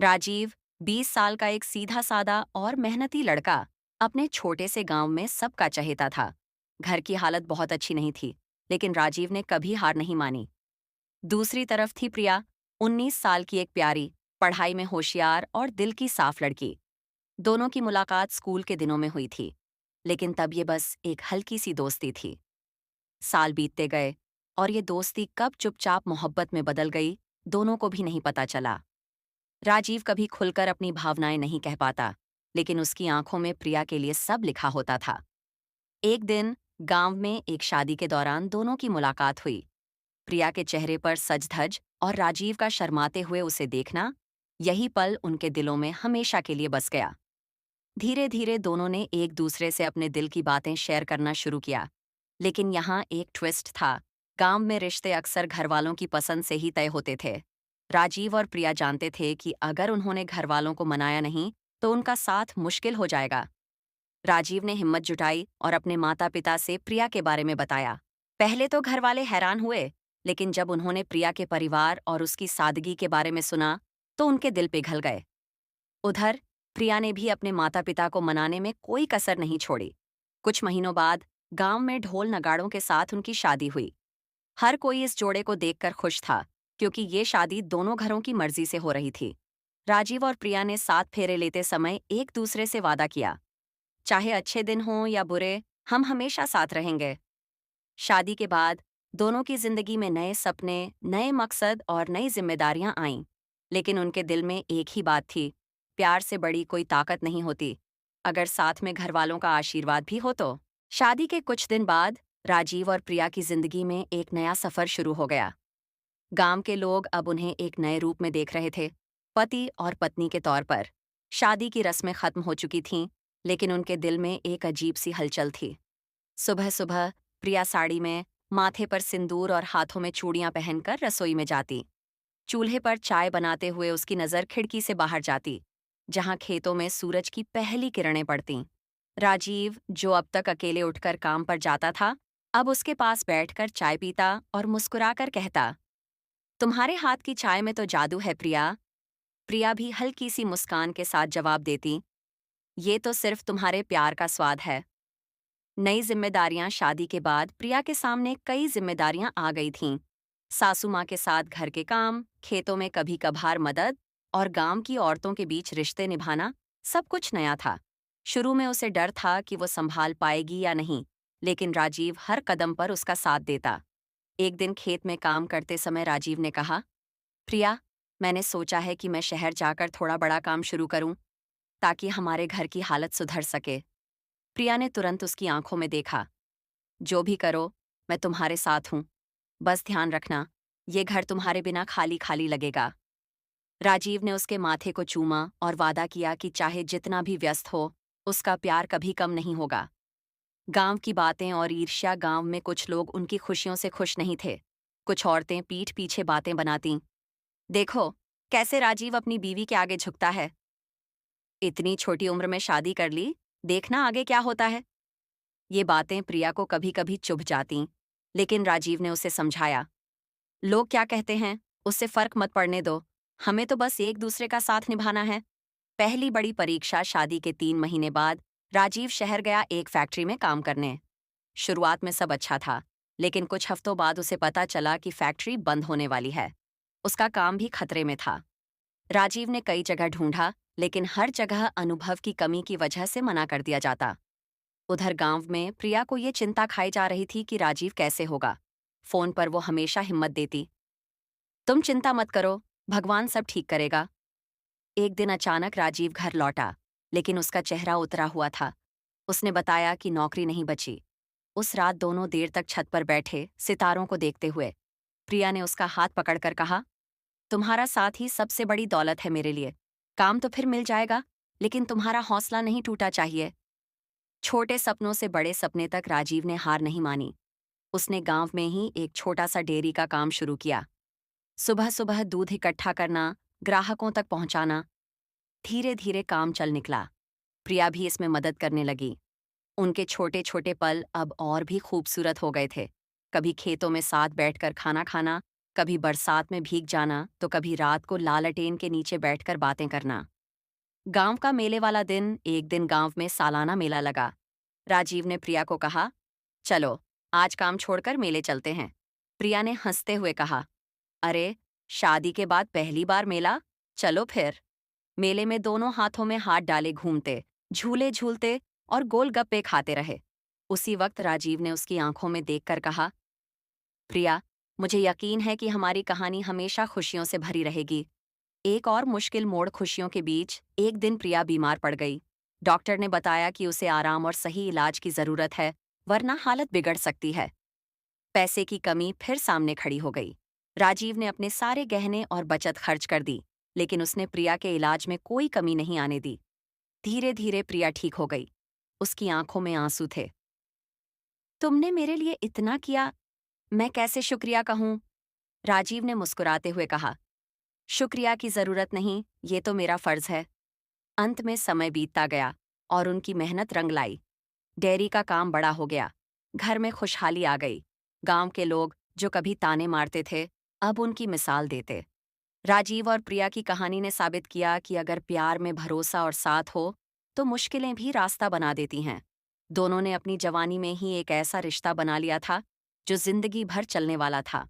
राजीव 20 साल का एक सीधा सादा और मेहनती लड़का अपने छोटे से गांव में सबका चहेता था। घर की हालत बहुत अच्छी नहीं थी, लेकिन राजीव ने कभी हार नहीं मानी। दूसरी तरफ थी प्रिया, 19 साल की एक प्यारी, पढ़ाई में होशियार और दिल की साफ लड़की। दोनों की मुलाकात स्कूल के दिनों में हुई थी, लेकिन तब ये बस एक हल्की सी दोस्ती थी। साल बीतते गए और ये दोस्ती कब चुपचाप मोहब्बत में बदल गई, दोनों को भी नहीं पता चला। राजीव कभी खुलकर अपनी भावनाएं नहीं कह पाता, लेकिन उसकी आंखों में प्रिया के लिए सब लिखा होता था। एक दिन गांव में एक शादी के दौरान दोनों की मुलाकात हुई। प्रिया के चेहरे पर सज-धज और राजीव का शर्माते हुए उसे देखना, यही पल उनके दिलों में हमेशा के लिए बस गया। धीरे धीरे दोनों ने एक दूसरे से अपने दिल की बातें शेयर करना शुरू किया। लेकिन यहाँ एक ट्विस्ट था। गांव में रिश्ते अक्सर घरवालों की पसंद से ही तय होते थे। राजीव और प्रिया जानते थे कि अगर उन्होंने घरवालों को मनाया नहीं, तो उनका साथ मुश्किल हो जाएगा। राजीव ने हिम्मत जुटाई और अपने माता पिता से प्रिया के बारे में बताया। पहले तो घरवाले हैरान हुए, लेकिन जब उन्होंने प्रिया के परिवार और उसकी सादगी के बारे में सुना, तो उनके दिल पिघल गए। उधर प्रिया ने भी अपने माता पिता को मनाने में कोई कसर नहीं छोड़ी। कुछ महीनों बाद गांव में ढोल नगाड़ों के साथ उनकी शादी हुई। हर कोई इस जोड़े को देखकर खुश था, क्योंकि ये शादी दोनों घरों की मर्जी से हो रही थी। राजीव और प्रिया ने 7 फेरे लेते समय एक दूसरे से वादा किया, चाहे अच्छे दिन हों या बुरे, हम हमेशा साथ रहेंगे। शादी के बाद दोनों की जिंदगी में नए सपने, नए मकसद और नई जिम्मेदारियां आईं। लेकिन उनके दिल में एक ही बात थी, प्यार से बड़ी कोई ताकत नहीं होती, अगर साथ में घरवालों का आशीर्वाद भी हो तो। शादी के कुछ दिन बाद राजीव और प्रिया की जिंदगी में एक नया सफर शुरू हो गया। गांव के लोग अब उन्हें एक नए रूप में देख रहे थे, पति और पत्नी के तौर पर। शादी की रस्में खत्म हो चुकी थीं, लेकिन उनके दिल में एक अजीब सी हलचल थी। सुबह सुबह प्रिया साड़ी में, माथे पर सिंदूर और हाथों में चूड़ियां पहनकर रसोई में जाती। चूल्हे पर चाय बनाते हुए उसकी नजर खिड़की से बाहर जाती, जहां खेतों में सूरज की पहली किरणें पड़तीं। राजीव, जो अब तक अकेले उठकर काम पर जाता था, अब उसके पास बैठकर चाय पीता और मुस्कुराकर कहता, तुम्हारे हाथ की चाय में तो जादू है प्रिया। प्रिया भी हल्की सी मुस्कान के साथ जवाब देती, ये तो सिर्फ तुम्हारे प्यार का स्वाद है। नई जिम्मेदारियां शादी के बाद प्रिया के सामने कई जिम्मेदारियां आ गई थीं। सासू माँ के साथ घर के काम, खेतों में कभी कभार मदद और गांव की औरतों के बीच रिश्ते निभाना, सब कुछ नया था। शुरू में उसे डर था कि वो संभाल पाएगी या नहीं, लेकिन राजीव हर कदम पर उसका साथ देता। एक दिन खेत में काम करते समय राजीव ने कहा, प्रिया, मैंने सोचा है कि मैं शहर जाकर थोड़ा बड़ा काम शुरू करूं, ताकि हमारे घर की हालत सुधर सके। प्रिया ने तुरंत उसकी आंखों में देखा। जो भी करो, मैं तुम्हारे साथ हूं। बस ध्यान रखना, ये घर तुम्हारे बिना खाली खाली लगेगा। राजीव ने उसके माथे को चूमा और वादा किया कि चाहे जितना भी व्यस्त हो, उसका प्यार कभी कम नहीं होगा। गांव की बातें और ईर्ष्या, गांव में कुछ लोग उनकी खुशियों से खुश नहीं थे। कुछ औरतें पीठ पीछे बातें बनातीं। देखो, कैसे राजीव अपनी बीवी के आगे झुकता है। इतनी छोटी उम्र में शादी कर ली, देखना आगे क्या होता है। ये बातें प्रिया को कभी कभी चुभ जातीं, लेकिन राजीव ने उसे समझाया, लोग क्या कहते हैं, उससे फर्क मत पड़ने दो। हमें तो बस एक दूसरे का साथ निभाना है। पहली बड़ी परीक्षा शादी के 3 महीने बाद राजीव शहर गया एक फैक्ट्री में काम करने। शुरुआत में सब अच्छा था, लेकिन कुछ हफ्तों बाद उसे पता चला कि फैक्ट्री बंद होने वाली है। उसका काम भी खतरे में था। राजीव ने कई जगह ढूंढा, लेकिन हर जगह अनुभव की कमी की वजह से मना कर दिया जाता। उधर गांव में प्रिया को ये चिंता खाई जा रही थी कि राजीव कैसे होगा। फोन पर वो हमेशा हिम्मत देती, तुम चिंता मत करो, भगवान सब ठीक करेगा। एक दिन अचानक राजीव घर लौटा, लेकिन उसका चेहरा उतरा हुआ था। उसने बताया कि नौकरी नहीं बची। उस रात दोनों देर तक छत पर बैठे, सितारों को देखते हुए। प्रिया ने उसका हाथ पकड़कर कहा, तुम्हारा साथ ही सबसे बड़ी दौलत है मेरे लिए। काम तो फिर मिल जाएगा, लेकिन तुम्हारा हौसला नहीं टूटा चाहिए। छोटे सपनों से बड़े सपने तक राजीव ने हार नहीं मानी। उसने गांव में ही एक छोटा सा डेयरी का काम शुरू किया। सुबह सुबह दूध इकट्ठा करना, ग्राहकों तक पहुंचाना। धीरे धीरे काम चल निकला। प्रिया भी इसमें मदद करने लगी। उनके छोटे छोटे पल अब और भी खूबसूरत हो गए थे। कभी खेतों में साथ बैठकर खाना खाना, कभी बरसात में भीग जाना तो कभी रात को लालटेन के नीचे बैठकर बातें करना। गांव का मेले वाला दिन, एक दिन गांव में सालाना मेला लगा। राजीव ने प्रिया को कहा, चलो आज काम छोड़कर मेले चलते हैं। प्रिया ने हंसते हुए कहा, अरे, शादी के बाद पहली बार मेला, चलो फिर। मेले में दोनों हाथों में हाथ डाले घूमते, झूले झूलते और गोलगप्पे खाते रहे। उसी वक्त राजीव ने उसकी आंखों में देखकर कहा, प्रिया, मुझे यकीन है कि हमारी कहानी हमेशा खुशियों से भरी रहेगी। एक और मुश्किल मोड़ खुशियों के बीच एक दिन प्रिया बीमार पड़ गई। डॉक्टर ने बताया कि उसे आराम और सही इलाज की जरूरत है, वरना हालत बिगड़ सकती है। पैसे की कमी फिर सामने खड़ी हो गई। राजीव ने अपने सारे गहने और बचत खर्च कर दी, लेकिन उसने प्रिया के इलाज में कोई कमी नहीं आने दी। धीरे धीरे प्रिया ठीक हो गई। उसकी आंखों में आंसू थे। तुमने मेरे लिए इतना किया, मैं कैसे शुक्रिया कहूं? राजीव ने मुस्कुराते हुए कहा, शुक्रिया की जरूरत नहीं, ये तो मेरा फर्ज है। अंत में समय बीतता गया और उनकी मेहनत रंग लाई। डेयरी का काम बड़ा हो गया। घर में खुशहाली आ गई। गांव के लोग जो कभी ताने मारते थे, अब उनकी मिसाल देते। राजीव और प्रिया की कहानी ने साबित किया कि अगर प्यार में भरोसा और साथ हो, तो मुश्किलें भी रास्ता बना देती हैं। दोनों ने अपनी जवानी में ही एक ऐसा रिश्ता बना लिया था, जो जिंदगी भर चलने वाला था।